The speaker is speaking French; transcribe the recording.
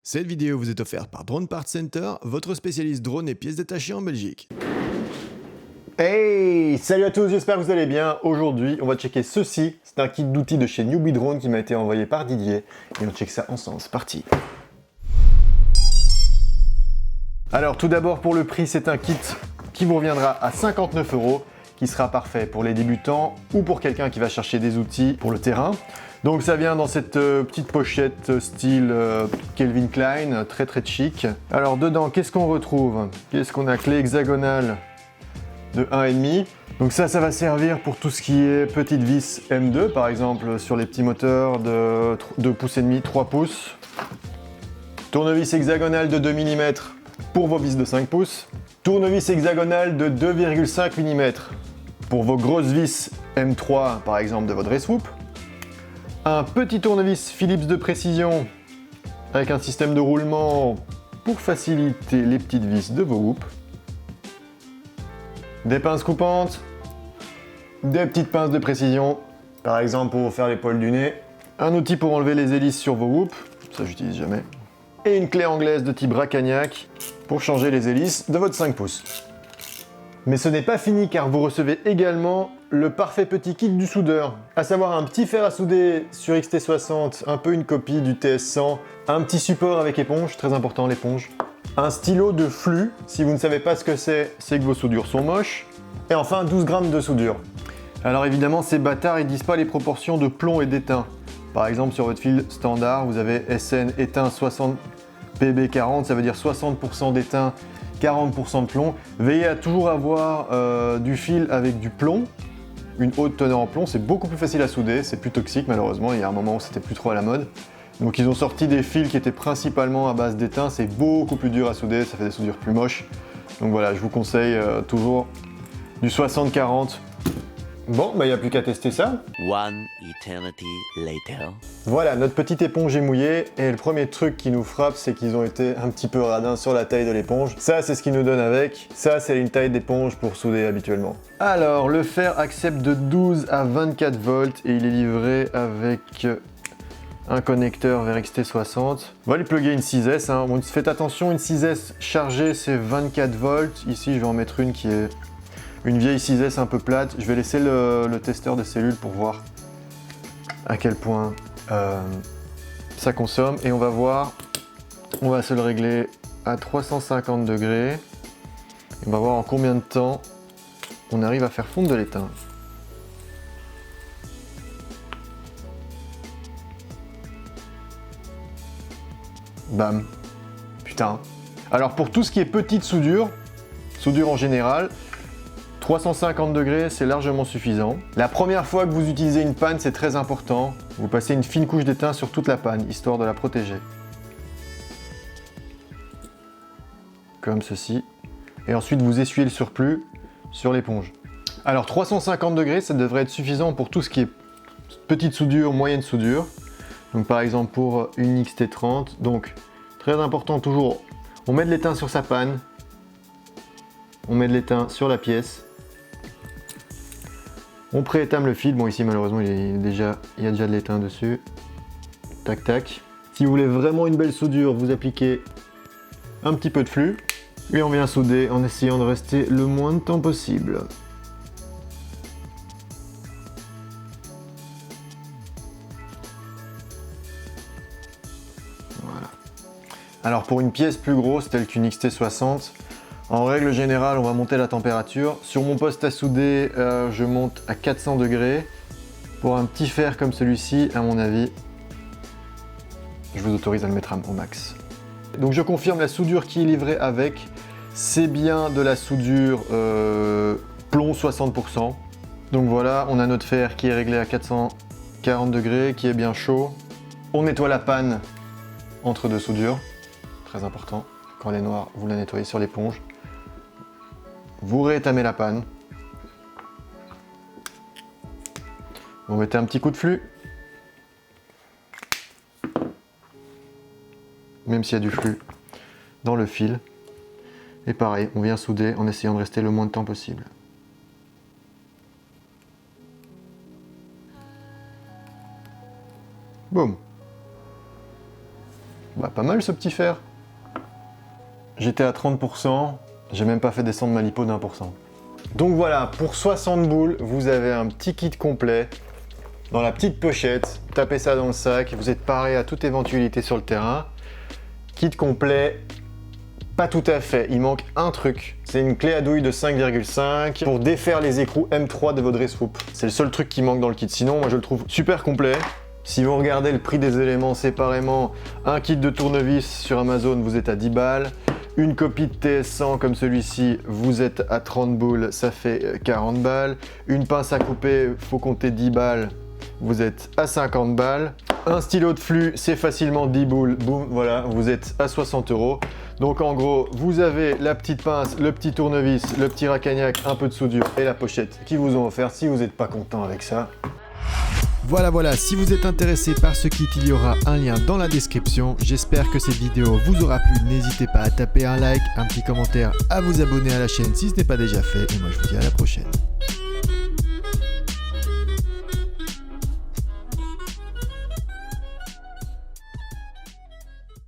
Cette vidéo vous est offerte par Drone Part Center, votre spécialiste drone et pièces détachées en Belgique. Hey, salut à tous, j'espère que vous allez bien. Aujourd'hui, on va checker ceci. C'est un kit d'outils de chez Newbie Drone qui m'a été envoyé par Didier. Et on check ça ensemble, c'est parti. Alors tout d'abord pour le prix, c'est un kit qui vous reviendra à 59 €, qui sera parfait pour les débutants ou pour quelqu'un qui va chercher des outils pour le terrain. Donc ça vient dans cette petite pochette style Calvin Klein, très chic. Alors dedans, qu'est-ce qu'on retrouve? Qu'est-ce qu'on a? Clé hexagonale de 1,5. Donc ça va servir pour tout ce qui est petite vis M2, par exemple sur les petits moteurs de 2,5 pouces, 3 pouces. Tournevis hexagonale de 2 mm pour vos vis de 5 pouces. Tournevis hexagonale de 2,5 mm pour vos grosses vis M3, par exemple de votre Reswoop. Un petit tournevis Philips de précision avec un système de roulement pour faciliter les petites vis de vos whoops. Des pinces coupantes, des petites pinces de précision, par exemple pour faire les poils du nez. Un outil pour enlever les hélices sur vos whoops, ça j'utilise jamais. Et une clé anglaise de type Racagnac pour changer les hélices de votre 5 pouces. Mais ce n'est pas fini car vous recevez également le parfait petit kit du soudeur, à savoir un petit fer à souder sur XT60, un peu une copie du TS100, un petit support avec éponge, très important l'éponge, un stylo de flux, si vous ne savez pas ce que c'est que vos soudures sont moches, et enfin 12 grammes de soudure. Alors évidemment ces bâtards ils disent pas les proportions de plomb et d'étain. Par exemple sur votre fil standard vous avez SN étain 60 PB40, ça veut dire 60% d'étain, 40% de plomb. Veillez à toujours avoir du fil avec du plomb, une haute teneur en plomb, c'est beaucoup plus facile à souder, c'est plus toxique malheureusement, il y a un moment où c'était plus trop à la mode. Donc ils ont sorti des fils qui étaient principalement à base d'étain, c'est beaucoup plus dur à souder, ça fait des soudures plus moches. Donc voilà, je vous conseille toujours du 60-40. Bon, bah il n'y a plus qu'à tester ça. One eternity later. Voilà, notre petite éponge est mouillée et le premier truc qui nous frappe, c'est qu'ils ont été un petit peu radins sur la taille de l'éponge. Ça, c'est ce qu'ils nous donnent avec. Ça, c'est une taille d'éponge pour souder habituellement. Alors, le fer accepte de 12 à 24 volts et il est livré avec un connecteur vers XT60. On va lui plugger une 6S. Hein. Bon, faites attention, une 6S chargée, c'est 24 volts. Ici, je vais en mettre une qui est une vieille 6S un peu plate. Je vais laisser le testeur de cellules pour voir à quel point ça consomme. Et on va voir, on va se le régler à 350 degrés. Et on va voir en combien de temps on arrive à faire fondre de l'étain. Bam. Putain. Alors pour tout ce qui est petite soudure en général, 350 degrés, c'est largement suffisant. La première fois que vous utilisez une panne, c'est très important. Vous passez une fine couche d'étain sur toute la panne, histoire de la protéger. Comme ceci. Et ensuite, vous essuyez le surplus sur l'éponge. Alors 350 degrés, ça devrait être suffisant pour tout ce qui est petite soudure, moyenne soudure. Donc par exemple pour une XT30. Donc très important toujours, on met de l'étain sur sa panne. On met de l'étain sur la pièce. On préétame le fil, bon ici malheureusement il y a déjà de l'étain dessus. Tac tac. Si vous voulez vraiment une belle soudure, vous appliquez un petit peu de flux. Et on vient souder en essayant de rester le moins de temps possible. Voilà. Alors pour une pièce plus grosse telle qu'une XT60, en règle générale, on va monter la température. Sur mon poste à souder, je monte à 400 degrés. Pour un petit fer comme celui-ci, à mon avis, je vous autorise à le mettre au max. Donc je confirme, la soudure qui est livrée avec, c'est bien de la soudure plomb 60%. Donc voilà, on a notre fer qui est réglé à 440 degrés, qui est bien chaud. On nettoie la panne entre deux soudures, très important. Quand elle est noire, vous la nettoyez sur l'éponge. Vous réétamez la panne. Vous mettez un petit coup de flux. Même s'il y a du flux dans le fil. Et pareil, on vient souder en essayant de rester le moins de temps possible. Boum. Bah pas mal ce petit fer. J'étais à 30%, j'ai même pas fait descendre ma lipo d'1%. Donc voilà, pour 60 boules, vous avez un petit kit complet dans la petite pochette. Tapez ça dans le sac, vous êtes paré à toute éventualité sur le terrain. Kit complet, pas tout à fait, il manque un truc. C'est une clé à douille de 5,5 pour défaire les écrous M3 de votre dress-swoop. C'est le seul truc qui manque dans le kit, sinon moi je le trouve super complet. Si vous regardez le prix des éléments séparément, un kit de tournevis sur Amazon, vous êtes à 10 balles. Une copie de TS100 comme celui-ci, vous êtes à 30 boules, ça fait 40 balles. Une pince à couper, faut compter 10 balles, vous êtes à 50 balles. Un stylo de flux, c'est facilement 10 boules, boum, voilà, vous êtes à 60 €. Donc en gros, vous avez la petite pince, le petit tournevis, le petit racagnac, un peu de soudure et la pochette qui vous ont offert si vous n'êtes pas content avec ça. Voilà, si vous êtes intéressé par ce kit, il y aura un lien dans la description. J'espère que cette vidéo vous aura plu. N'hésitez pas à taper un like, un petit commentaire, à vous abonner à la chaîne si ce n'est pas déjà fait. Et moi je vous dis à la prochaine.